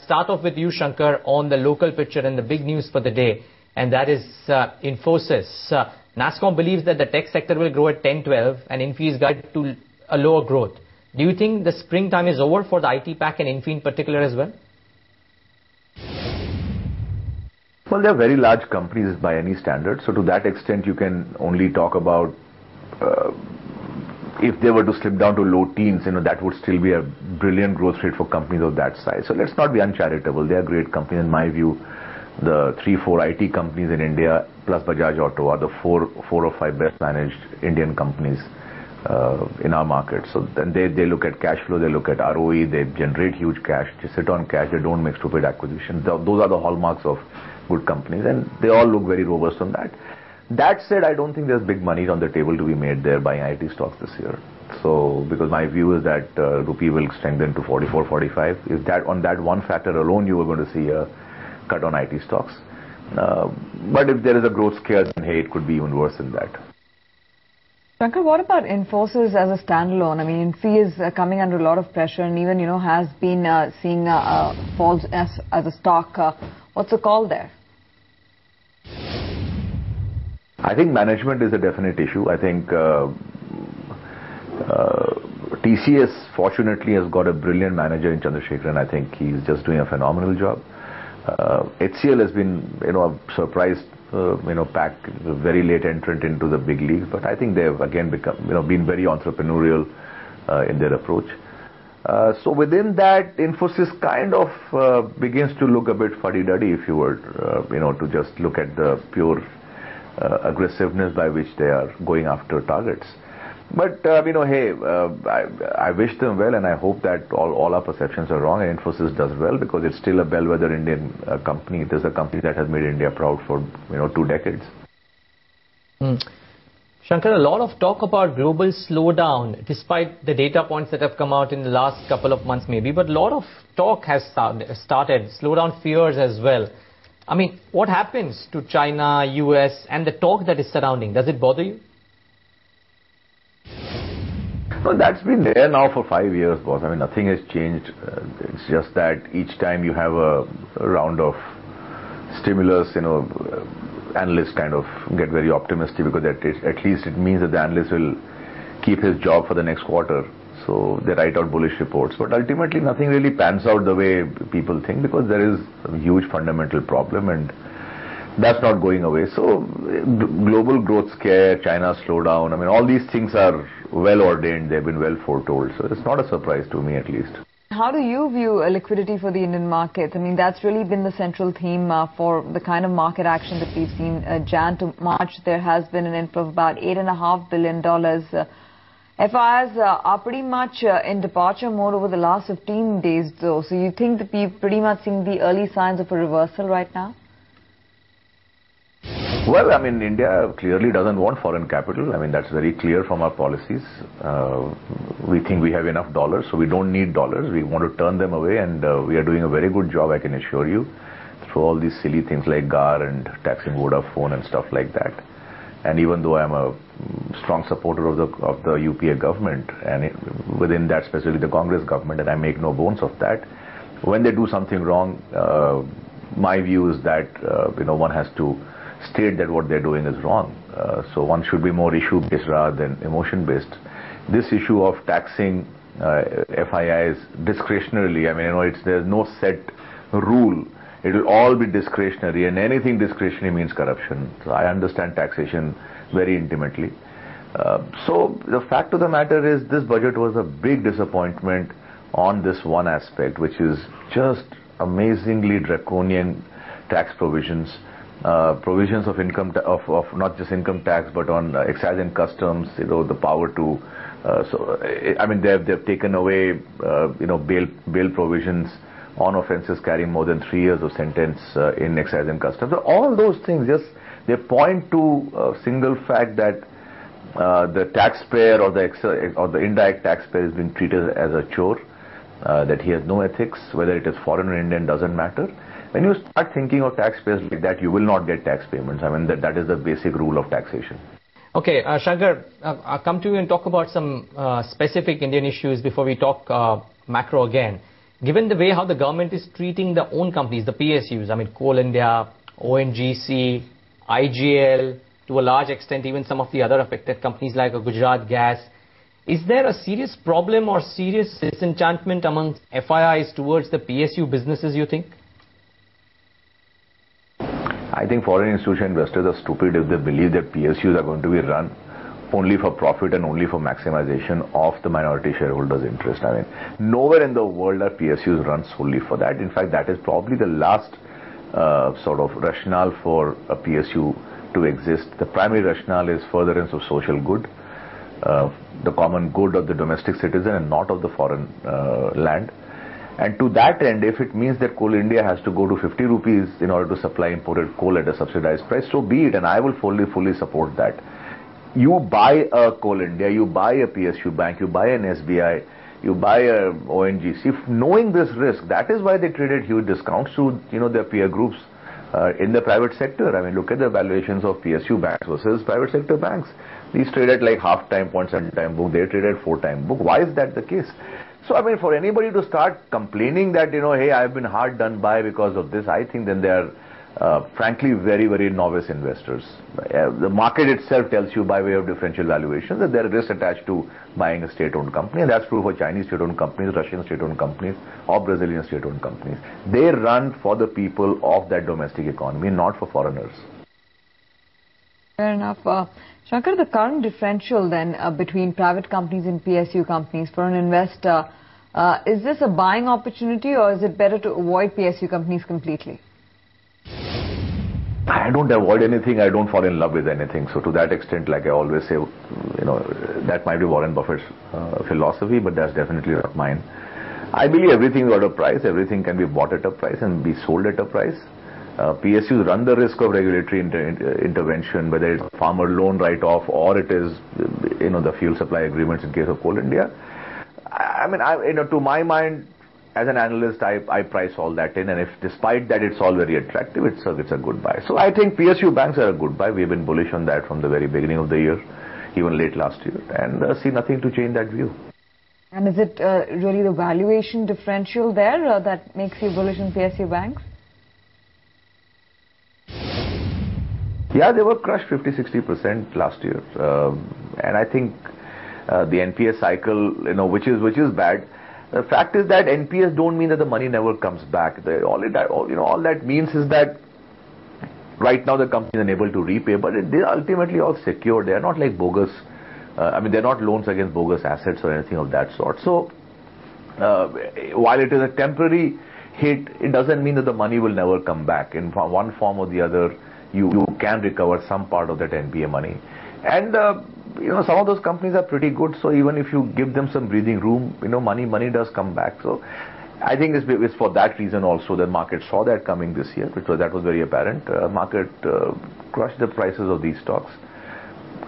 start off with you, Shankar, on the local picture and the big news for the day, and that is Infosys. NASSCOM believes that the tech sector will grow at 10-12 and Infy is guided to a lower growth. Do you think the springtime is over for the IT pack and Infy in particular as well? Well, they're very large companies by any standard. So to that extent, you can only talk about if they were to slip down to low teens, that would still be a brilliant growth rate for companies of that size. So let's not be uncharitable. They are great companies. In my view, the 3-4 IT companies in India plus Bajaj Auto are the four or five best managed Indian companies in our market. So then they look at cash flow, they look at ROE, they generate huge cash, they sit on cash, they don't make stupid acquisitions. Those are the hallmarks of good companies, and they all look very robust on that. That said, I don't think there's big money on the table to be made there buying IT stocks this year. So, because my view is that rupee will strengthen to 44, 45. If that on that one factor alone, you are going to see a cut on IT stocks. But if there is a growth scare, then hey, it could be even worse than that. Shankar, what about Infosys as a standalone? I mean, Infy is coming under a lot of pressure and even, has been seeing falls as a stock. What's the call there? I think management is a definite issue. I think TCS fortunately has got a brilliant manager in Chandrasekharan, and I think he's just doing a phenomenal job. HCL has been, a surprise, pack, very late entrant into the big leagues, but I think they've again become, been very entrepreneurial in their approach. So within that, Infosys kind of begins to look a bit fuddy-duddy, if you were, to just look at the pure aggressiveness by which they are going after targets. But, hey, I wish them well, and I hope that all our perceptions are wrong and Infosys does well, because it's still a bellwether Indian company. It is a company that has made India proud for, 2 decades. Shankar, a lot of talk about global slowdown, despite the data points that have come out in the last couple of months maybe, but a lot of talk has started, slowdown fears as well. I mean, what happens to China, US, and the talk that is surrounding? Does it bother you? No, that's been there now for 5 years, boss. I mean, nothing has changed. It's just that each time you have a round of stimulus, analysts kind of get very optimistic because at least it means that the analyst will keep his job for the next quarter. So they write out bullish reports. But ultimately, nothing really pans out the way people think, because there is a huge fundamental problem, and that's not going away. So global growth scare, China slowdown, I mean, all these things are well ordained. They've been well foretold. So it's not a surprise to me, at least. How do you view liquidity for the Indian market? I mean, that's really been the central theme for the kind of market action that we've seen. Jan to March, there has been an inflow of about $8.5 billion. FIs are pretty much in departure mode over the last 15 days, though. So you think that we've pretty much seen the early signs of a reversal right now? Well, I mean, India clearly doesn't want foreign capital. I mean, that's very clear from our policies. We think we have enough dollars, so we don't need dollars. We want to turn them away, and we are doing a very good job, I can assure you, through all these silly things like GAR and taxing Vodafone and stuff like that. And even though I'm a strong supporter of the UPA government, and within that, especially the Congress government, and I make no bones of that, when they do something wrong, my view is that one has to state that what they're doing is wrong. So one should be more issue-based rather than emotion-based. This issue of taxing FIIs discretionarily, I mean, there's no set rule. It will all be discretionary, and anything discretionary means corruption. So I understand taxation very intimately. So the fact of the matter is, this budget was a big disappointment on this one aspect, which is just amazingly draconian tax provisions. Provisions of income of not just income tax, but on excise and customs, the power to I mean, they've taken away bail provisions on offences carrying more than 3 years of sentence in excise and customs. So all those things they point to a single fact that the taxpayer or the indirect taxpayer is being treated as a chore, that he has no ethics, whether it is foreign or Indian doesn't matter. When you start thinking of taxpayers like that, you will not get tax payments. I mean, that is the basic rule of taxation. Okay, Shankar, I'll come to you and talk about some specific Indian issues before we talk macro again. given the way how the government is treating their own companies, the PSUs, I mean, Coal India, ONGC, IGL, to a large extent, even some of the other affected companies like Gujarat Gas, is there a serious problem or serious disenchantment among FIIs towards the PSU businesses, you think? I think foreign institutional investors are stupid if they believe that PSUs are going to be run only for profit and only for maximization of the minority shareholders' interest. I mean, nowhere in the world are PSUs run solely for that. In fact, that is probably the last sort of rationale for a PSU to exist. The primary rationale is furtherance of social good, the common good of the domestic citizen and not of the foreign land. And to that end, if it means that Coal India has to go to 50 rupees in order to supply imported coal at a subsidized price, so be it, and I will fully support that. You buy a Coal India, you buy a PSU bank, you buy an SBI, you buy a ONGC, knowing this risk. That is why they traded huge discounts to their peer groups in the private sector. I mean, look at the valuations of PSU banks versus private sector banks. These traded like half time, 0.7 time book. They traded 4 time book. Why is that the case? So, I mean, for anybody to start complaining that, hey, I've been hard done by because of this, I think then they are, frankly, very novice investors. The market itself tells you by way of differential valuations that there is risk attached to buying a state-owned company. And that's true for Chinese state-owned companies, Russian state-owned companies, or Brazilian state-owned companies. They run for the people of that domestic economy, not for foreigners. Fair enough. Shankar, the current differential then between private companies and PSU companies for an investor, is this a buying opportunity or is it better to avoid PSU companies completely? I don't avoid anything. I don't fall in love with anything. So to that extent, like I always say, that might be Warren Buffett's philosophy, but that's definitely not mine. I believe everything is at a price. Everything can be bought at a price and be sold at a price. PSUs run the risk of regulatory intervention, whether it's farmer loan write-off or it is, the fuel supply agreements in case of Coal India. I mean, to my mind, as an analyst, I price all that in, and if despite that it's all very attractive, it's a good buy. So I think PSU banks are a good buy. We've been bullish on that from the very beginning of the year, even late last year, and see nothing to change that view. And is it really the valuation differential there that makes you bullish on PSU banks? Yeah, they were crushed 50-60% last year, and I think the NPS cycle, which is bad. The fact is that NPS don't mean that the money never comes back. All that means is that right now the company is unable to repay, but they're ultimately all secure. They are not like bogus. They're not loans against bogus assets or anything of that sort. So while it is a temporary hit, it doesn't mean that the money will never come back. In one form or the other, you can recover some part of that NPA money. And some of those companies are pretty good, so even if you give them some breathing room, money does come back. So I think it's for that reason also the market saw that coming this year, that was very apparent. Market crushed the prices of these stocks.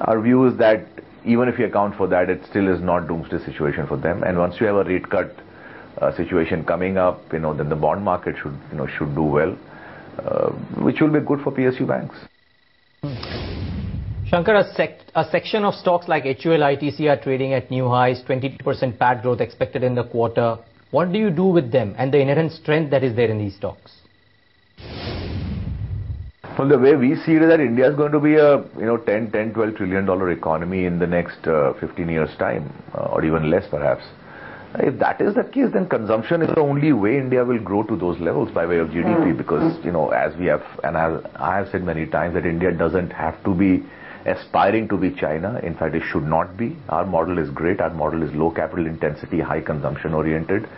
Our view is that even if you account for that, it still is not doomsday situation for them. And once you have a rate cut situation coming up, then the bond market should do well, which will be good for PSU banks. Shankar, a section of stocks like HUL, ITC are trading at new highs, 22% PAT growth expected in the quarter. What do you do with them and the inherent strength that is there in these stocks? Well, the way we see it is that India is going to be a $10-12 trillion economy in the next 15 years' time, or even less perhaps. If that is the case, then consumption is the only way India will grow to those levels by way of GDP, because as we have, and I have said many times, that India doesn't have to be aspiring to be China. In fact, it should not be. Our model is great. Our model is low capital intensity, high consumption oriented.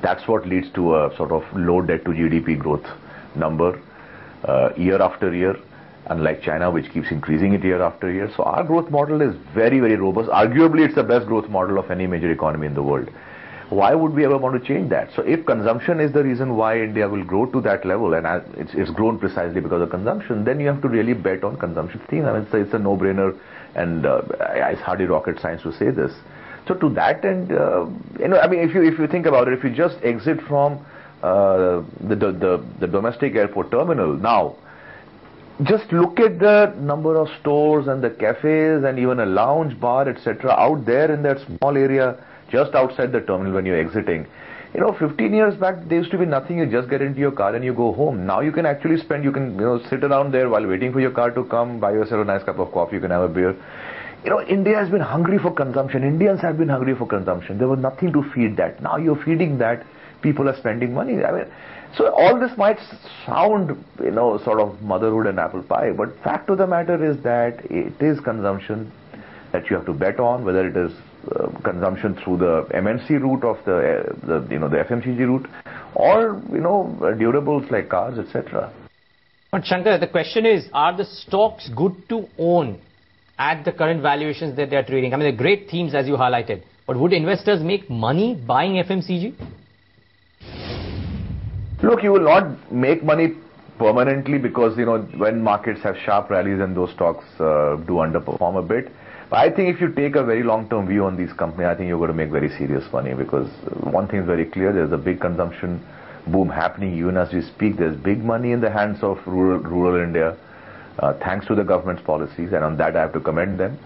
That's what leads to a sort of low debt to GDP growth number year after year, unlike China, which keeps increasing it year after year. So our growth model is very robust. Arguably, it's the best growth model of any major economy in the world. Why would we ever want to change that? So if consumption is the reason why India will grow to that level, and it's grown precisely because of consumption, then you have to really bet on consumption theme. It's a no-brainer, and it's hardly rocket science to say this. So to that end, if you think about it, if you just exit from the domestic airport terminal now, just look at the number of stores and the cafes and even a lounge bar, etc., out there in that small area just outside the terminal when you're exiting. You know, 15 years back, there used to be nothing. You just get into your car and you go home. Now you can actually spend, you can, sit around there while waiting for your car to come, buy yourself a nice cup of coffee, you can have a beer. You know, India has been hungry for consumption. Indians have been hungry for consumption. There was nothing to feed that. Now you're feeding that. People are spending money. I mean, so all this might sound, sort of motherhood and apple pie, but fact of the matter is that it is consumption that you have to bet on, whether it is consumption through the MNC route of the FMCG route, or durables like cars, etc. But Shankar, the question is, are the stocks good to own at the current valuations that they are trading? I mean, they're great themes as you highlighted, but would investors make money buying FMCG? Look, you will not make money permanently because when markets have sharp rallies and those stocks do underperform a bit. But I think if you take a very long-term view on these companies, I think you're going to make very serious money, because one thing is very clear: there's a big consumption boom happening even as we speak. There's big money in the hands of rural India, thanks to the government's policies, and on that I have to commend them.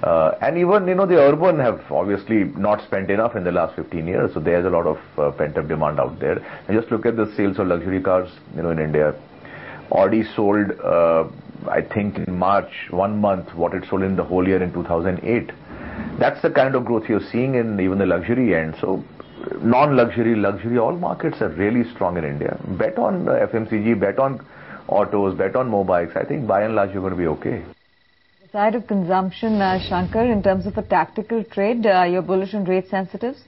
And even the urban have obviously not spent enough in the last 15 years, so there's a lot of pent-up demand out there. And just look at the sales of luxury cars, in India. Audi sold, I think in March, 1 month, what it sold in the whole year in 2008. That's the kind of growth you're seeing in even the luxury end. So non-luxury, luxury, all markets are really strong in India. Bet on FMCG, bet on autos, bet on mobiles. I think by and large you're going to be okay. Side of consumption, Shankar, in terms of a tactical trade, you're bullish on rate sensitives?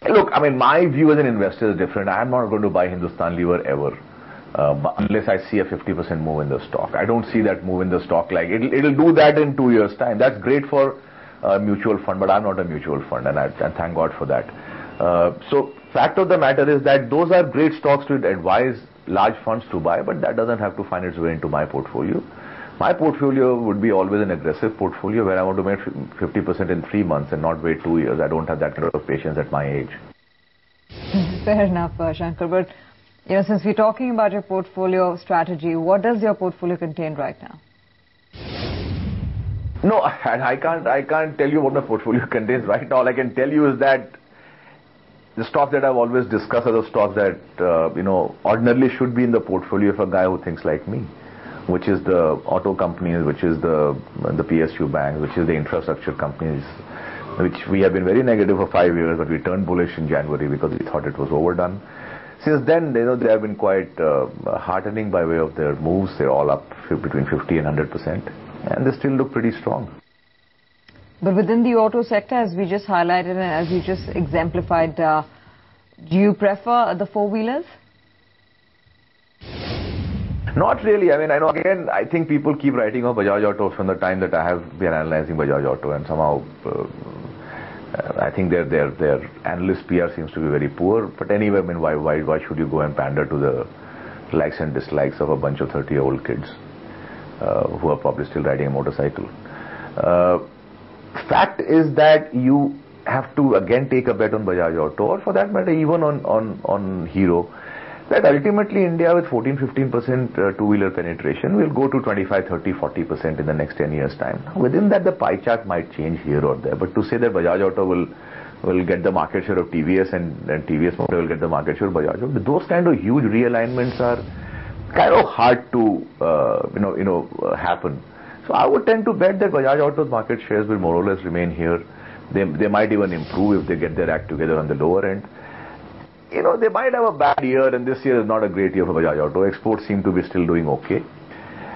Look, I mean, my view as an investor is different. I'm not going to buy Hindustan Lever ever, unless I see a 50% move in the stock. I don't see that move in the stock like it'll do that in 2 years' time. That's great for a mutual fund, but I'm not a mutual fund, and thank God for that. So, fact of the matter is that those are great stocks to advise large funds to buy, but that doesn't have to find its way into my portfolio. My portfolio would be always an aggressive portfolio where I want to make 50% in 3 months and not wait 2 years. I don't have that kind of patience at my age. Fair enough, Shankar. But since we're talking about your portfolio strategy, what does your portfolio contain right now? No, I can't tell you what my portfolio contains right now. All I can tell you is that the stocks that I've always discussed are the stocks that ordinarily should be in the portfolio of a guy who thinks like me, which is the auto companies, which is the PSU banks, which is the infrastructure companies, which we have been very negative for 5 years, but we turned bullish in January because we thought it was overdone. Since then, they have been quite heartening by way of their moves. They're all up between 50 and 100%, and they still look pretty strong. But within the auto sector, as we just highlighted and as you just exemplified, do you prefer the four-wheelers? Not really. I mean, I think people keep writing off Bajaj Auto from the time that I have been analyzing Bajaj Auto, and somehow I think their analyst PR seems to be very poor. But anyway, I mean, why should you go and pander to the likes and dislikes of a bunch of 30-year-old kids who are probably still riding a motorcycle? Fact is that you have to again take a bet on Bajaj Auto, or for that matter even on Hero, that ultimately India with 14-15% two-wheeler penetration will go to 25, 30, 40% in the next 10 years' time. Within that, the pie chart might change here or there, but to say that Bajaj Auto will get the market share of TVS and TVS Motor will get the market share of Bajaj Auto, those kind of huge realignments are kind of hard to happen. So I would tend to bet that Bajaj Auto's market shares will more or less remain here. They might even improve if they get their act together on the lower end. They might have a bad year, and this year is not a great year for Bajaj Auto. Exports seem to be still doing okay.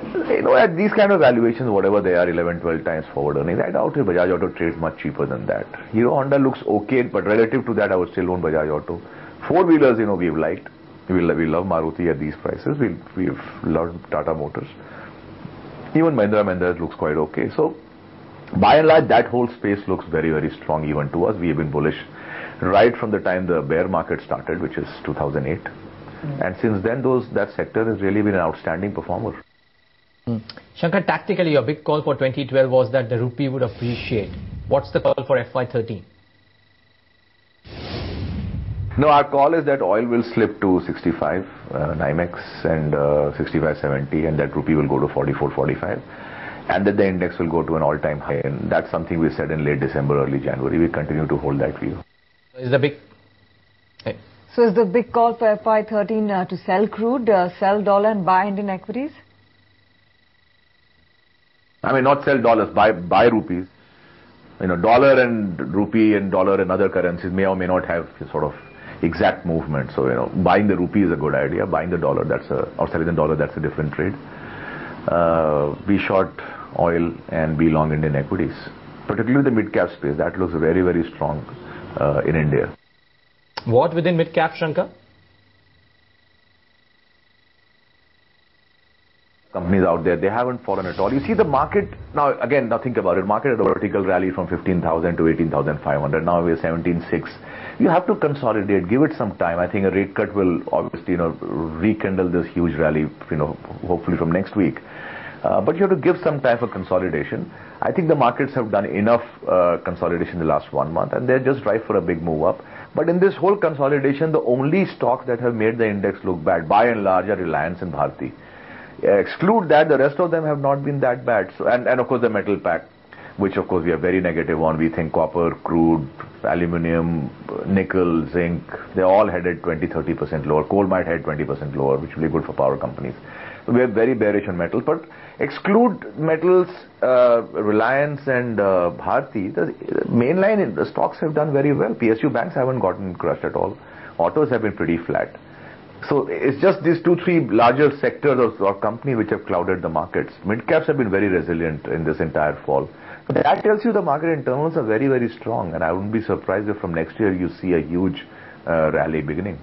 At these kind of valuations, whatever they are, 11, 12 times forward earnings, I doubt if Bajaj Auto trades much cheaper than that. Hero Honda looks okay, but relative to that, I would still own Bajaj Auto. Four-wheelers, we've liked. We love Maruti at these prices. We've loved Tata Motors. Even Mahindra looks quite okay. So, by and large, that whole space looks very, very strong even to us. We have been bullish right from the time the bear market started, which is 2008. And since then, that sector has really been an outstanding performer. Shankar, tactically, your big call for 2012 was that the rupee would appreciate. What's the call for FY13? No, our call is that oil will slip to 65, NYMEX, and 65.70, and that rupee will go to 44.45, and that the index will go to an all-time high. And that's something we said in late December, early January. We continue to hold that view. Is the big... So is the big call for FY13 to sell crude, sell dollar and buy Indian equities? I mean, not sell dollars, buy rupees. You know, dollar and rupee and dollar and other currencies may or may not have sort of exact movement. So, you know, buying the rupee is a good idea. Buying the dollar, or selling the dollar, that's a different trade. Be short oil and be long Indian equities, particularly the mid-cap space. That looks very, very strong in India. What within mid-cap, Shankar? Companies out there, they haven't fallen at all. You see the market, now again, now think about it, market had a vertical rally from 15,000 to 18,500, now we're 17,600. You have to consolidate, give it some time. I think a rate cut will obviously, rekindle this huge rally, hopefully from next week. But you have to give some time for consolidation. I think the markets have done enough consolidation in the last 1 month, and they're just ripe for a big move up. But in this whole consolidation, the only stocks that have made the index look bad, by and large, are Reliance and Bharti. Exclude that, the rest of them have not been that bad. So, and of course the metal pack, which of course we are very negative on. We think copper, crude, aluminium, nickel, zinc, they all headed 20-30% lower. Coal might head 20% lower, which will be good for power companies. So we are very bearish on metals. But exclude metals, Reliance and Bharti, the mainline the stocks have done very well. PSU banks haven't gotten crushed at all. Autos have been pretty flat. So it's just these 2-3 larger sectors or companies which have clouded the markets. Mid-caps have been very resilient in this entire fall. But that tells you the market internals are very, very strong, and I wouldn't be surprised if from next year you see a huge rally beginning.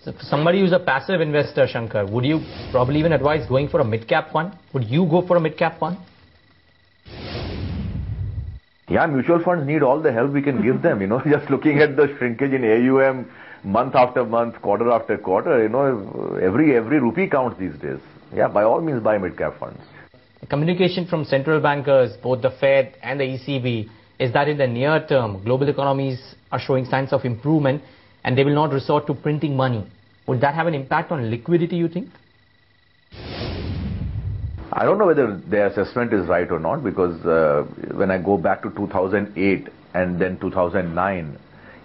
So for somebody who's a passive investor, Shankar, would you probably even advise going for a mid-cap fund? Would you go for a mid-cap fund? Yeah, mutual funds need all the help we can give them. Just looking at the shrinkage in AUM, month after month, quarter after quarter, every rupee counts these days. Yeah, by all means buy mid-cap funds. The communication from central bankers, both the Fed and the ECB, is that in the near term, global economies are showing signs of improvement and they will not resort to printing money. Would that have an impact on liquidity, you think? I don't know whether their assessment is right or not, because when I go back to 2008 and then 2009,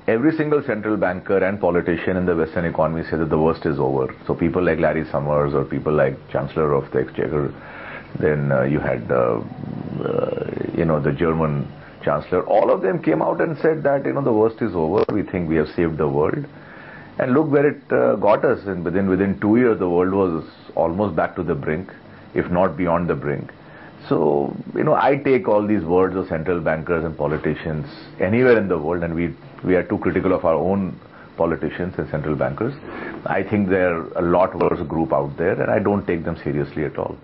every single central banker and politician in the Western economy said that the worst is over. So people like Larry Summers or people like Chancellor of the Exchequer, then you had the German Chancellor, all of them came out and said that, the worst is over. We think we have saved the world. And look where it got us. And within 2 years, the world was almost back to the brink, if not beyond the brink. So, I take all these words of central bankers and politicians anywhere in the world, and we are too critical of our own politicians and central bankers. I think they're a lot worse group out there, and I don't take them seriously at all.